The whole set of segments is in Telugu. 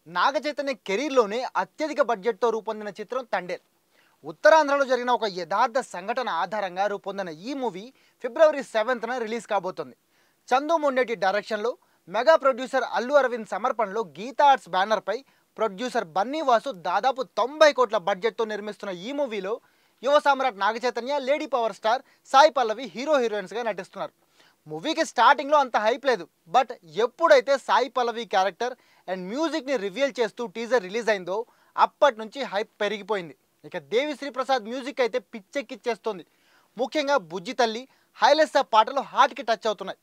నాగచైతన్య కెరీర్లోనే అత్యధిక బడ్జెట్తో రూపొందిన చిత్రం తండేల్. ఉత్తరాంధ్రలో జరిగిన ఒక యథార్థ సంఘటన ఆధారంగా రూపొందిన ఈ మూవీ ఫిబ్రవరి 7న రిలీజ్ కాబోతోంది. చందు మొండేటి డైరెక్షన్లో, మెగా ప్రొడ్యూసర్ అల్లు అరవింద్ సమర్పణలో గీతా ఆర్ట్స్ బ్యానర్పై ప్రొడ్యూసర్ బన్నీ వాసు దాదాపు 90 కోట్ల బడ్జెట్తో నిర్మిస్తున్న ఈ మూవీలో యువ సామ్రాట్ Naga Chaitanya, lady power star Sai Pallavi హీరోయిన్స్గా నటిస్తున్నారు. మూవీకి స్టార్టింగ్లో అంత హైప్ లేదు, బట్ ఎప్పుడైతే సాయి పల్లవి క్యారెక్టర్ అండ్ మ్యూజిక్ని రివీల్ చేస్తూ టీజర్ రిలీజ్ అయిందో అప్పటి నుంచి హైప్ పెరిగిపోయింది. ఇక దేవిశ్రీ ప్రసాద్ మ్యూజిక్ అయితే పిచ్చెక్కిచ్చేస్తోంది. ముఖ్యంగా బుజ్జి తల్లి, హైలెస్సా పాటలు హార్ట్కి టచ్ అవుతున్నాయి.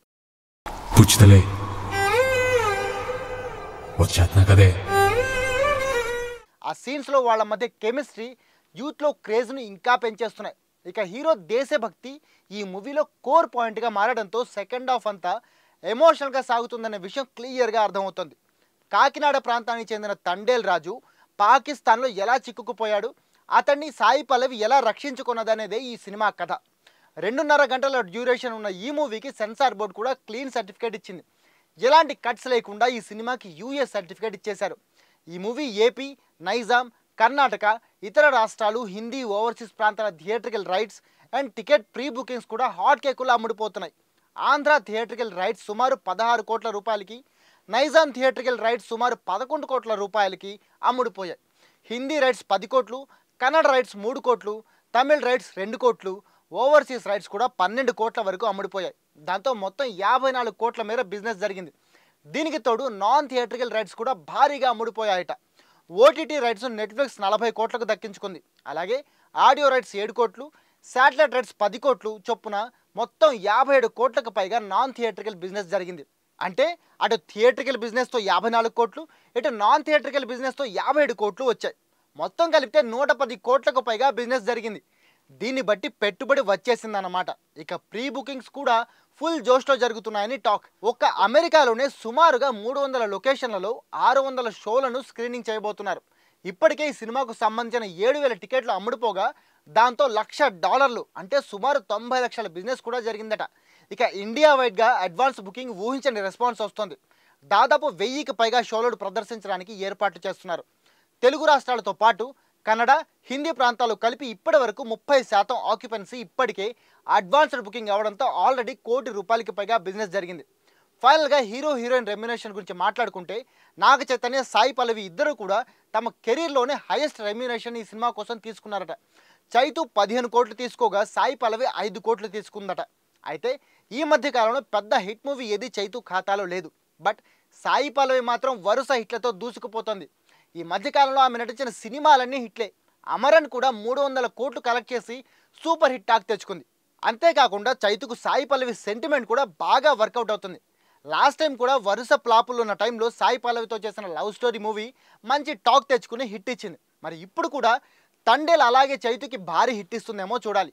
ఆ సీన్స్లో వాళ్ళ మధ్య కెమిస్ట్రీ యూత్లో క్రేజ్ను ఇంకా పెంచేస్తున్నాయి. ఇక హీరో దేశభక్తి ఈ మూవీలో కోర్ పాయింట్గా మారడంతో సెకండ్ హాఫ్ అంతా ఎమోషనల్గా సాగుతుందనే విషయం క్లియర్గా అర్థమవుతుంది. కాకినాడ ప్రాంతానికి చెందిన తండేల్ రాజు పాకిస్తాన్లో ఎలా చిక్కుకుపోయాడు, అతన్ని సాయి పల్లవి ఎలా రక్షించుకున్నదనేదే ఈ సినిమా కథ. 2.5 గంటల డ్యూరేషన్ ఉన్న ఈ మూవీకి సెన్సార్ బోర్డు కూడా క్లీన్ సర్టిఫికేట్ ఇచ్చింది. ఎలాంటి కట్స్ లేకుండా ఈ సినిమాకి యూఎస్ సర్టిఫికేట్ ఇచ్చేశారు. ఈ మూవీ ఏపీ, నైజాం, కర్ణాటక, ఇతర రాష్ట్రాలు, హిందీ ఓవర్సీస్ ప్రాంతాల theatrical rights and ticket pre bookings కూడా హాట్ కేకులు అమ్ముడుపోతున్నాయి. ఆంధ్ర థియేట్రికల్ రైట్స్ సుమారు 16 కోట్ల రూపాయలకి, నైజాం థియేట్రికల్ రైట్స్ సుమారు 11 కోట్ల రూపాయలకి అమ్ముడుపోయాయి. హిందీ రైట్స్ 10 కోట్లు, కన్నడ రైట్స్ 3 కోట్లు, తమిళ్ రైట్స్ 2 కోట్లు, ఓవర్సీస్ రైట్స్ కూడా 12 కోట్ల వరకు అమ్ముడుపోయాయి. దాంతో మొత్తం 54 కోట్ల మేర బిజినెస్ జరిగింది. దీనికి తోడు నాన్ థియేట్రికల్ రైట్స్ కూడా భారీగా అమ్ముడుపోయాయట. ఓటీటీ రైట్స్ నెట్ఫ్లిక్స్ 40 కోట్లకు దక్కించుకుంది. అలాగే ఆడియో రైట్స్ 7 కోట్లు, శాటిలైట్ రైట్స్ 10 కోట్లు చొప్పున మొత్తం 57 కోట్లకు పైగా నాన్ థియేట్రికల్ బిజినెస్ జరిగింది. అంటే అటు థియేట్రికల్ బిజినెస్తో 54 కోట్లు, ఇటు నాన్ థియేట్రికల్ బిజినెస్తో 57 కోట్లు వచ్చాయి. మొత్తం కలిపితే 110 కోట్లకు పైగా బిజినెస్ జరిగింది. దీన్ని బట్టి పెట్టుబడి వచ్చేసిందన్నమాట. ఇక ప్రీ బుకింగ్స్ కూడా ఫుల్ జోష్లో జరుగుతున్నాయని టాక్. ఒక్క అమెరికాలోనే సుమారుగా 300 లొకేషన్లలో 600 షోలను స్క్రీనింగ్ చేయబోతున్నారు. ఇప్పటికే ఈ సినిమాకు సంబంధించిన 7,000 టికెట్లు అమ్ముడుపోగా దాంతో $1,00,000 అంటే సుమారు 90 లక్షల బిజినెస్ కూడా జరిగిందట. ఇక ఇండియా వైడ్గా అడ్వాన్స్ బుకింగ్ ఊహించని రెస్పాన్స్ వస్తుంది. దాదాపు 1000కి పైగా షోలను ప్రదర్శించడానికి ఏర్పాట్లు చేస్తున్నారు. తెలుగు రాష్ట్రాలతో పాటు కన్నడ, హిందీ ప్రాంతాలు కలిపి ఇప్పటి వరకు 30% ఆక్యుపెన్సీ ఇప్పటికే అడ్వాన్స్డ్ బుకింగ్ అవ్వడంతో ఆల్రెడీ ₹1 కోటికి పైగా బిజినెస్ జరిగింది. ఫైనల్గా హీరో హీరోయిన్ రెమ్యునేషన్ గురించి మాట్లాడుకుంటే నాగ చైతన్య, సాయి పల్లవి ఇద్దరు కూడా తమ కెరీర్లోనే హైయెస్ట్ రెమ్యునేషన్ ఈ సినిమా కోసం తీసుకున్నారట. చైతు 15 కోట్లు తీసుకోగా సాయి పల్లవి 5 కోట్లు తీసుకుందట. అయితే ఈ మధ్య కాలంలో పెద్ద హిట్ మూవీ ఏది చైతు ఖాతాలో లేదు, బట్ సాయి పల్లవి మాత్రం వరుస హిట్లతో దూసుకుపోతుంది. ఈ మధ్యకాలంలో ఆమె నటించిన సినిమాలన్నీ హిట్లే. అమరన్ కూడా 300 కోట్లు కలెక్ట్ చేసి సూపర్ హిట్ టాక్ తెచ్చుకుంది. అంతేకాకుండా చైతుకు సాయి పల్లవి సెంటిమెంట్ కూడా బాగా వర్కౌట్ అవుతుంది. లాస్ట్ టైం కూడా వరుస ప్లాపులు ఉన్న టైంలో సాయి పల్లవితో చేసిన లవ్ స్టోరీ మూవీ మంచి టాక్ తెచ్చుకుని హిట్ ఇచ్చింది. మరి ఇప్పుడు కూడా తండేల్ అలాగే చైతుకి భారీ హిట్ ఇస్తుందేమో చూడాలి.